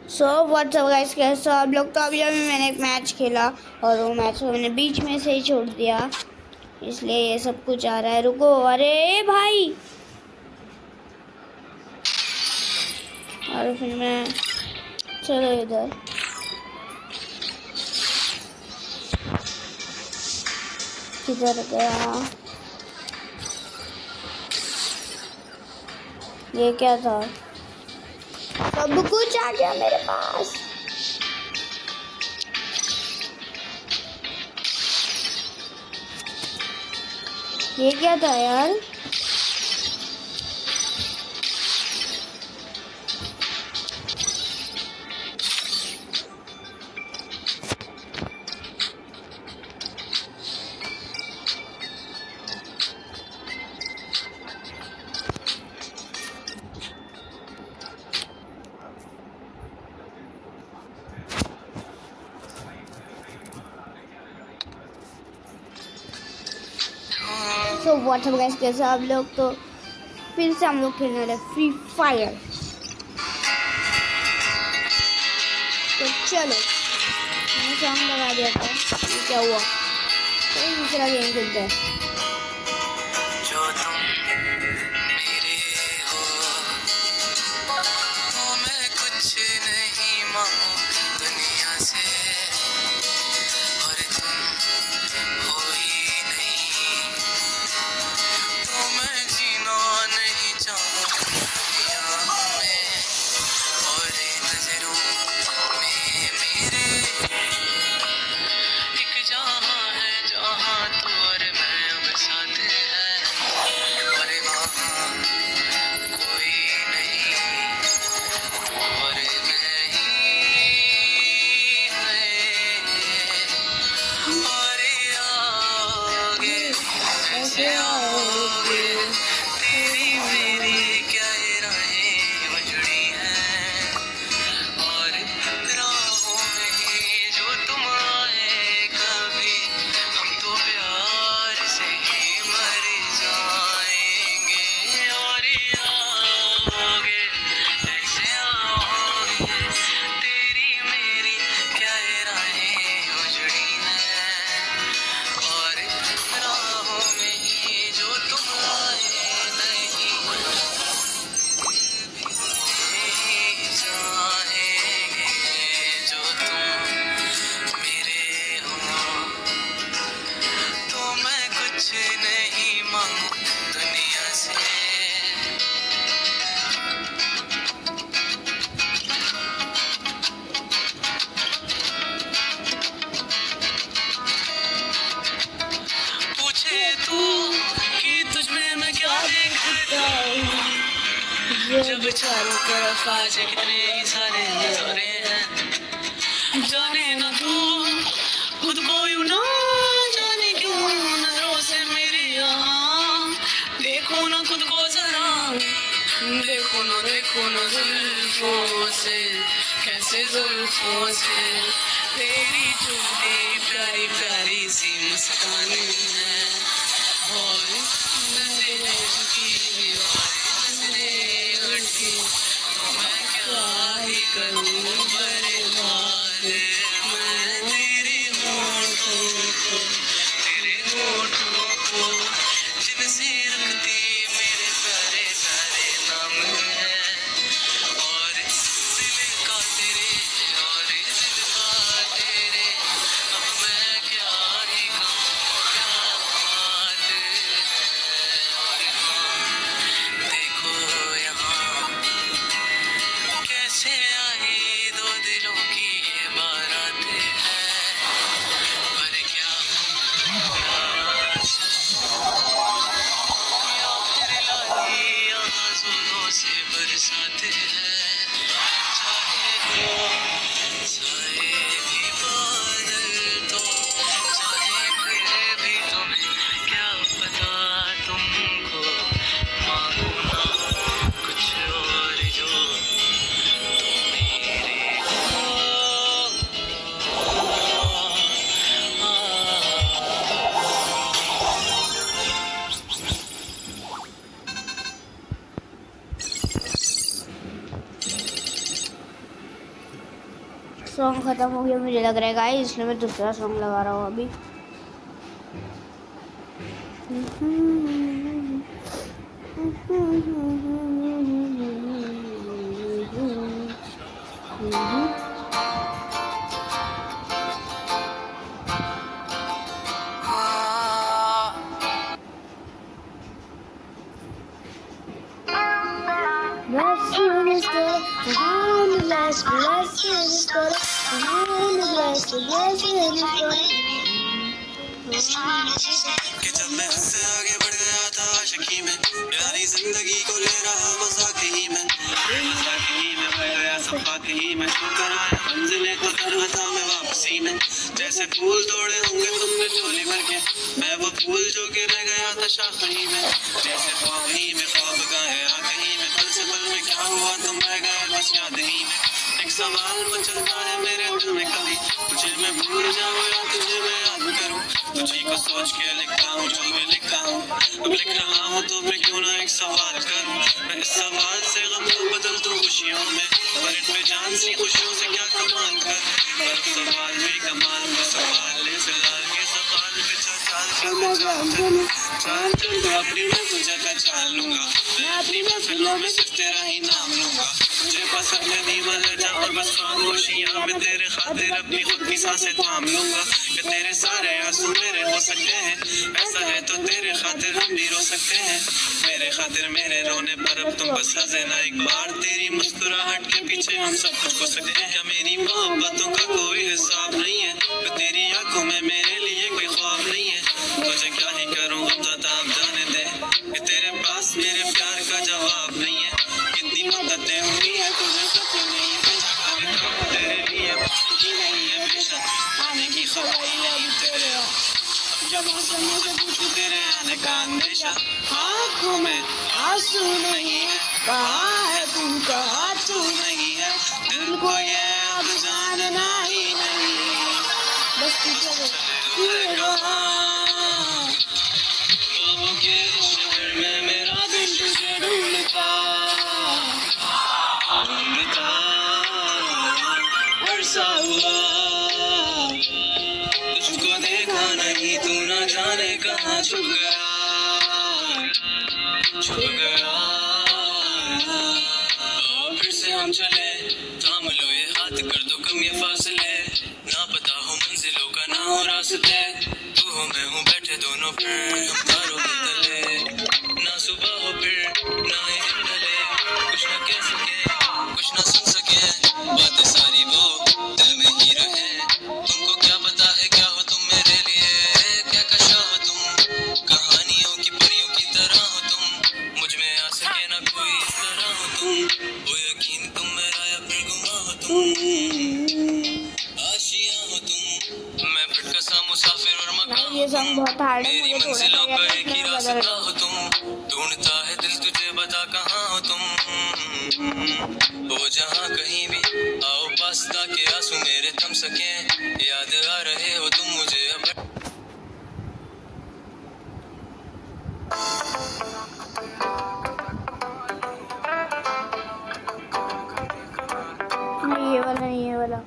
So what's up guys, कैसे हो आप लोग। तो अभी मैंने एक मैच खेला और वो मैच को मैंने बीच में से ही छोड़ दिया, इसलिए ये सब कुछ आ रहा है। रुको, अरे भाई। और फिर मैं चलो इधर। किधर गया ये? क्या था? सब कुछ आ गया मेरे पास। ये क्या था यार? सो व्हाट्सअप गाइस, कैसे आप लोग। तो फिर से हम लोग खेलने वाले फ्री फायर। तो चलो, मैंने सॉन्ग लगा दिया था। ये क्या हुआ? कोई दूसरा गेम खेलते हैं। जो तुम मेरे हो, तो मैं कुछ नहीं मांगू दुनिया से, और तुम हो ही नहीं, तो मैं जीना नहीं चाहूँ दुनिया में। और नजरों में मेरे एक जहां है जहां तू और मैं अब साथ है, और वहाँ कोई नहीं और मैं ही है। और आगे कैसे आओगे, तेरी मेरी क्या ये राहें उजड़ी हैं, और राहों में ही जो तुम आए कभी, हम तो प्यार से ही मर जाएंगे। और आओगे कैसे आओगे, तेरी मेरी क्या ये राहें उजड़ी हैं, और राहों में ही जो तुम आए नहीं जाएंगे। जो तुम मेरे हो, तो मैं कुछ नहीं मांगू दुनिया से। पूछे तू कि तुझ में मैं क्या देखता हूँ, जब चारों तरफ आज कितने ही सारे नजारे हैं। जाने ना तू खुद को यूं ना जाने क्यों नजरों से मेरी यहाँ, देखो ना खुद को जरा, देखो ना जुल्फों से, कैसे जुल्फों से तेरी चुभती प्यारी प्यारी सी मुस्कान है, और नजरें झुकी नजरें उठी, तो मैं क्या ही करूं बर्बाद मैं तेरे होठों को जिनसे रखती मेरे प्यारे प्यारे नाम है, और दिल का तेरे और दिल का तेरे, अब मैं क्या ही कहूँ क्या बात है। और हाँ, देखो यहाँ कैसे आई दो सॉन्ग ख़त्म हो गया मुझे लग रहा है गाइस, इसलिए मैं दूसरा सॉन्ग लगा रहा हूँ अभी। कि जब मैं उससे आगे बढ़ गया था आशिकी में, यानी जिंदगी को ले रहा मजाक ही में, मजाक ही में बह गया सफाक ही में, छोकर आया मंजिले को तरह था मैं वापसी में। जैसे फूल तोड़े होंगे तुमने झोली भर के, मैं वो फूल जो कि रह गया था शाख ही में। जैसे ख्वाब ही में ख्वाब गाए आग ही में, पल से पल में क्या हुआ तुम रह गए बस याद ही में। एक सवाल मचलता है मेरे दिल में कभी, तुझे मैं भूल जाऊँ या तुझे मैं याद करूँ। तुझी को सोच के लिखता हूँ जो मैं लिखता हूँ, अब लिख रहा हूँ तो मैं क्यों ना एक सवाल करूँ। मैं इस सवाल से गम को बदल दूँ खुशियों में, पर इन बेजान सी खुशियों से क्या कमाल करूँ। पर सवाल भी कमाल को सवाल से लाल के सवाल पे चाल चल तो अपनी मैं तुझे पहचान लूंगा, मैं अपनी महफिलों में सिर्फ तेरा ही नाम लूंगा। मुझे पसंद नहीं बदल जा और बस खामोशियां में तेरे खातिर अपनी खुद की सांसें थाम लूंगा। कि तेरे सारे आंसू मेरे हो सकते हैं, ऐसा है तो तेरे खातिर हम भी रो सकते हैं। मेरे खातिर मेरे रोने पर अब तुम बस हंसे ना एक बार, तेरी मुस्कुराहट के पीछे हम सब कुछ खो सकते हैं। क्या मेरी मोहब्बतों का कोई हिसाब नहीं है, तो तेरी आंखों में मेरे लिए कोई ख्वाब नहीं है। तुझे क्या ही करूँ अब ज़्यादा जाने दे, कि तेरे पास मेरे प्यार का जवाब नहीं है। कितनी मददें हुई है तुझे पता नहीं है, तेरे लिए की नहीं है बेशक आने की खबर अभी तेरे हो। जब मौसम से पूछूं तेरे आने का अंदेशा, आँखों में आंसू नहीं है, कहाँ है तुम कहाँ तू नहीं है। दिल को ये अब जानना ही नहीं, बस तू चले कहाँ के शहर में मेरा दिल तुझे ढूंढता ढूंढता वर्षा हुआ। तुझको देखा नहीं तू ना जाने कहाँ छुप गया छुप गया। फिर से हम चले थाम लो ये हाथ कर दो कम ये फासले, ना पता हो मंजिलों का ना हो रास्ते। तू हो मैं हूँ बैठे दोनों फिर हम तारों के तले, ना सुबह हो फिर ना ही दिन ढले। कुछ ना कह सके कुछ ना सुन सके, बातें सारी वो दिल में ही रहे। तुमको क्या पता है क्या हो तुम मेरे लिए, क्या कशा हो तुम कहानियों की परियों की तरह हो तुम। मुझ में आ सके ना कोई इस तरह हो तुम, वो यकीन तुम मेरा या फिर गुमा हो तुम। आशियां हो तुम मैं भटका सा मुसाफिर और मकान ये सॉन्ग बहुत हार्ड है, मेरी मुझे थोड़ा मंजिलों सा का एक ही रास्ता बदल हो तुम। ढूंढता है दिल तुझे बता कहाँ हो तुम, वो जहाँ कहीं भी आओ पास ताकि आंसू मेरे थम सके। याद आ रहे हो तुम मुझे अब नहीं, ये वाला नहीं, ये वाला।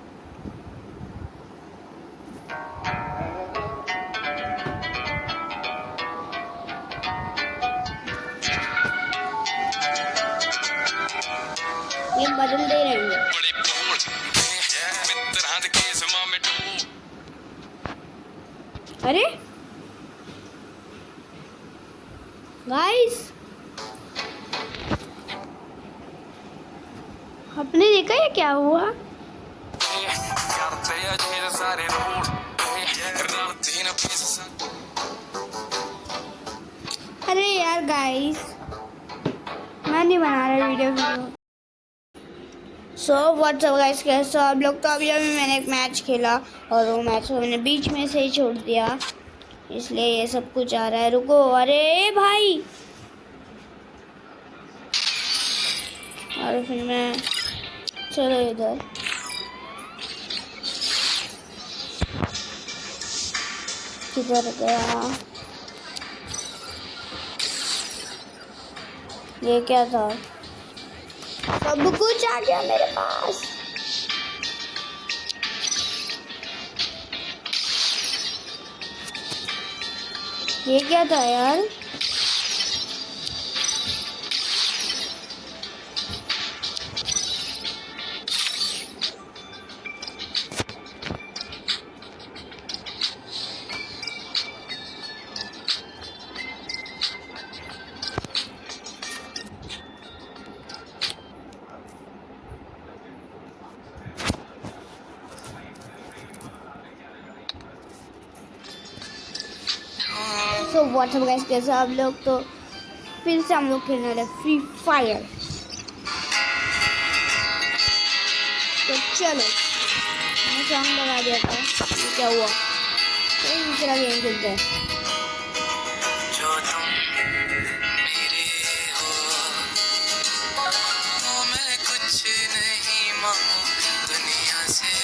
ये बदल दे रही है। अरे गाइस, आपने देखा ये क्या हुआ? अरे यार गाइस, मैं नहीं बना रहा वीडियो। सो व्हाट्सअप गाइस, कैसे हो आप लोग? तो अभी मैंने एक मैच खेला और वो मैच को मैंने बीच में से ही छोड़ दिया, इसलिए ये सब कुछ आ रहा है। रुको, अरे भाई, और फिर मैं चलो इधर किधर गया? ये क्या था? सब कुछ आ गया मेरे पास। ये क्या था यार? सो व्हाट्सअप गाइस, कैसे आप लोग? तो फिर से हम लोग खेलने वाले फ्री फायर। तो चलो, मैंने सॉन्ग लगा दिया था, ये क्या हुआ? तो दूसरा गेम खेलते हैं। जो तुम मेरे हो, तो मैं कुछ नहीं मांगू दुनिया से,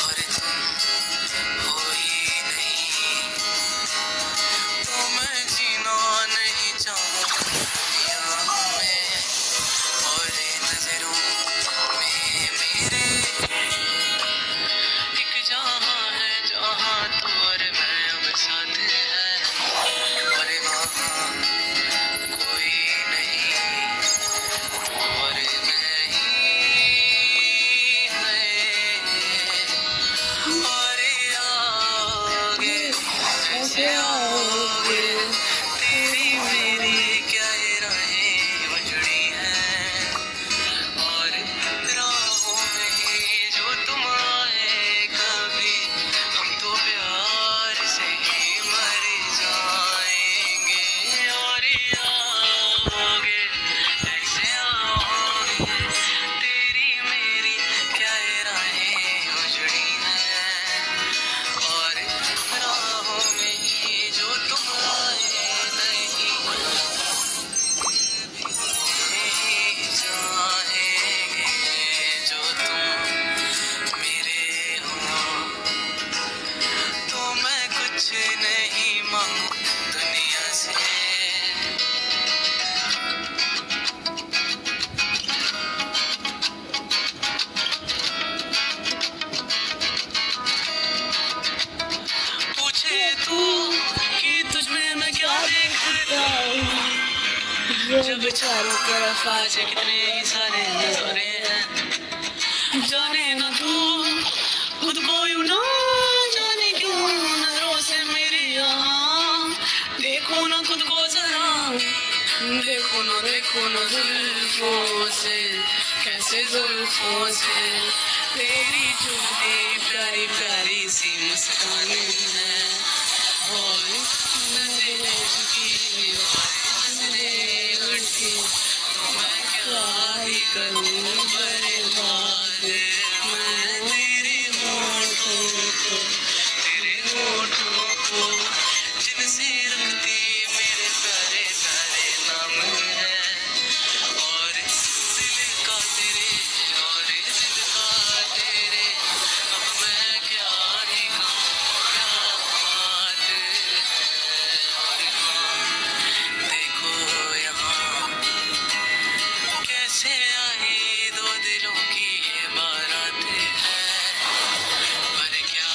और तुम हो ही नहीं, तो मैं जीना नहीं चाहूँ दुनिया में, और नजरों में मेरे एक जहाँ है जहाँ तू और मैं अब साथ है, और वहाँ कोई नहीं, और मैं ही है, और आगे कैसे आओगे, तेरी मेरी क्या ये राहें उजड़ी हैं, और राहों में ही जो तुम आए कभी, हम तो प्यार से ही मर जाएंगे, और आओगे कैसे आओगे, तेरी मेरी क्या ये राहें उजड़ी हैं, और राहों में ही जो तुम आए नहीं जाएंगे, जो तुम मेरे हो, तो मैं कुछ नहीं मांगू दुनिया से। पूछे तू कि तुझ में मैं क्या देखता हूँ, जब चारों तरफ आज कितने ही सारे नजारे हैं, जाने ना तू खुद को यूं ना जाने क्यों नजरों से मेरी यहाँ, देखो ना खुद को जरा, देखो ना जुल्फों से, कैसे जुल्फों से तेरी चुभती प्यारी प्यारी सी मुस्कान है, और नजरें झुकी और नजरें उठी, तो मैं क्या ही करूँ बर्बाद, मैं तेरे होठों को जिनसे रखती मेरे प्यारे प्यारे नाम है, और दिल का तेरे, और दिल का तेरे, अब मैं क्या ही कहूँ क्या बात है, और हाँ देखो यहाँ कैसे आई दो दिलों की ये बारात है, पर क्या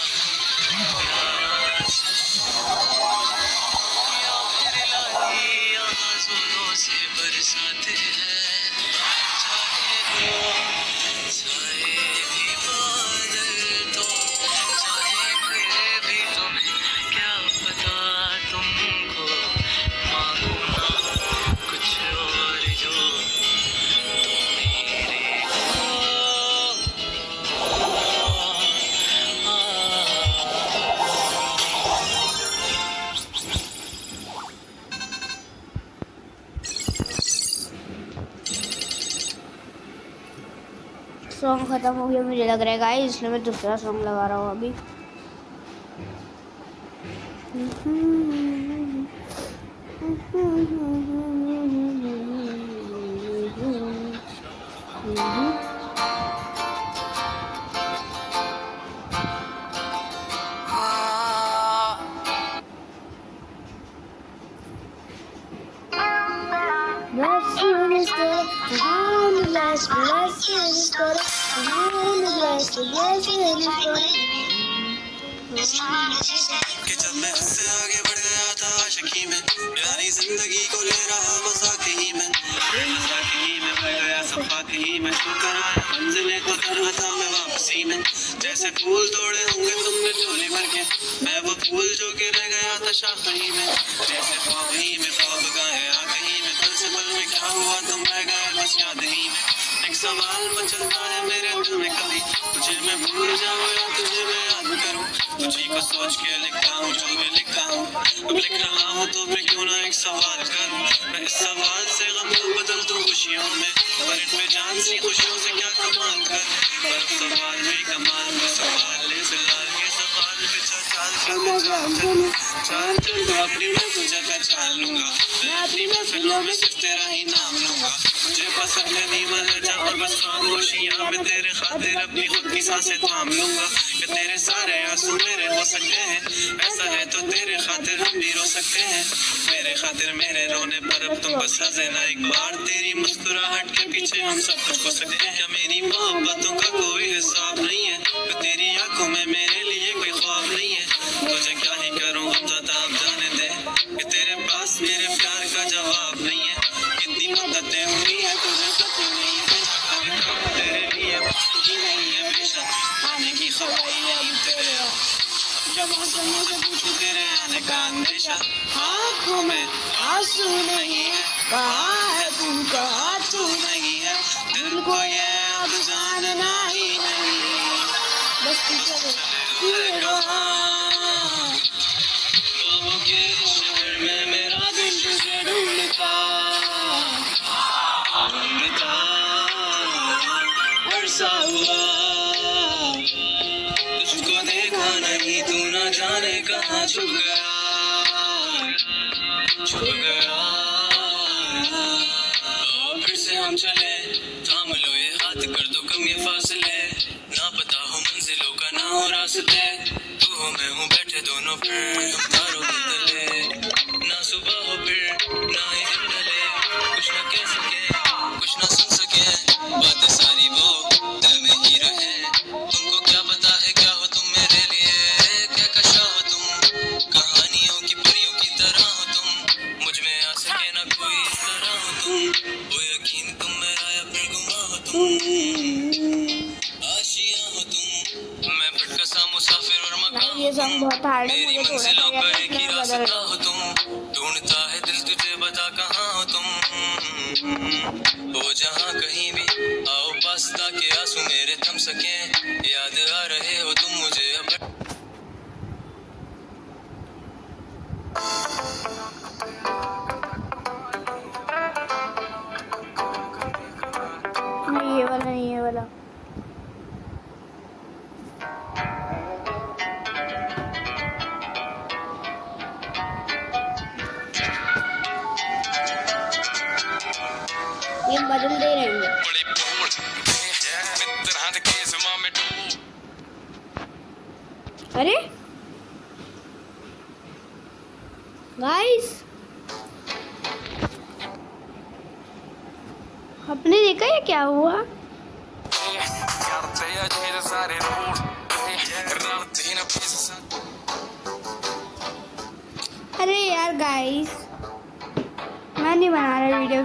या फिर लाही यहाँ जोरों से बरसात है, चाहे हो चाहे भी बादल, तो चाहे फिर भी तुम्हें क्या पता, तुमको मांगू ना कुछ और जो मेरे हो। सॉन्ग खत्म हो गया मुझे लग रहा है गाइस, इसलिए मैं दूसरा सॉन्ग लगा रहा हूँ अभी। Blessing is good, behind the glass, blessing is good, behind the glass, blessing is good. कि जब मैं उससे आगे बढ़ गया था आशिकी में, प्यारी जिंदगी को ले रहा मजाक ही में, मजाक ही में बह गया सफाक ही में, छूकर आया मंजिलें को कर रहा था मैं वापसी में। जैसे फूल तोड़े होंगे तुमने झोली भर के, मैं वो फूल जो के रह गया था शाख ही में। जैसे ख्वाब ही में ख्वाब गाए आग ही में, पल से पल में क्या हुआ तुम रह गए बस याद ही में। एक सवाल मचलता है मेरे दिल में कभी, तुझे मैं भूल जाऊँ या तुझे मैं याद करूँ। तुझी को सोच के लिखता हूँ जो मैं लिखता हूँ, अब लिख रहा हूँ तो मैं क्यों ना एक सवाल करूँ। मैं इस सवाल से गम को बदल दूँ खुशियों में, पर इनमें जान सी खुशियों से क्या कमाल करूँ। पर सवाल में कमाल में सवाल ले फिलहाल के सवाल पे चाल चल तो अपनी मैं तुझे पहचान लूंगा, मैं अपनी महफिलों में सिर्फ तेरा ही नाम लूंगा। मुझे पसंद है नीमल है जा और बस खामोशियां में तेरे खातिर अपनी खुद की सांसें थाम लूंगा। कि तेरे सारे आंसू मेरे हो सकते हैं, ऐसा है तो तेरे खातिर हम भी रो सकते हैं। मेरे खातिर मेरे रोने पर अब तुम बस हंसे ना एक बार, तेरी मुस्कुराहट के पीछे हम सब कुछ खो सकते हैं। क्या मेरी मोहब्बतों का कोई हिसाब नहीं है, तो तेरी आंखों में मेरे लिए कोई ख्वाब नहीं है। तुझे क्या ही करूं हम ज़्यादा अब जाने दे, कि तेरे पास मेरे प्यार का जवाब नहीं है। कितनी मददें हुई है तुझे पता नहीं है, तेरे लिए की नहीं है बेशक आने की खबर अब तेरे। जब आंसुओं से पूछूं तेरे आने का अंदेशा, आंखों में आंसू नहीं है, कहाँ है तू कहाँ तू नहीं है। दिल को ये अब जानना ही नहीं, बस तू चले ख्वाबों के शहर में मेरा दिल तुझे ढूंढता ढूंढता बरसा हुआ। तुझको देखा नहीं तू न जाने कहाँ छुप गया छुप गया। और फिर से हम चले, थाम लो ये हाथ कर दो कम ये फासले, ना पता हो मंजिलों का ना हो रास्ते। तू हो मैं हूँ बैठे दोनों फिर हम तारों के तले, ना सुबह हो फिर ना ही दिन ढले। कुछ ना कह सके कुछ ना सुन सके, बातें सारी वो दिल में ही रहे। तुमको क्या पता है क्या हो तुम मेरे लिए, क्या कशा हो तुम, कहानियों की परियों की तरह हो तुम। मुझ में आ सके ना कोई इस तरह हो तुम, वो यकीन तुम मेरा या फिर गुमा हो तुम, आशियां हो तुम। मैं भटका मुसाफिर और मकान ये सॉन्ग बहुत हार्ड है, मेरी मुझे थोड़ा मंजिलों सा का एक ही बदल रास्ता रहा हो तुम। ढूंढता है दिल तुझे बता कहाँ हो तुम, हो जहाँ कहीं भी आओ पास ताकि आंसू मेरे थम सके। याद आ रहे हो तुम मुझे अब नहीं, ये वाला नहीं, ये वाला। ये बदल दे रहे हैं। बड़े बोल मित्र के समा में डूब। अरे गाइस, आपने देखा ये क्या हुआ? अरे यार गाइस, मैं नहीं बना रहा वीडियो।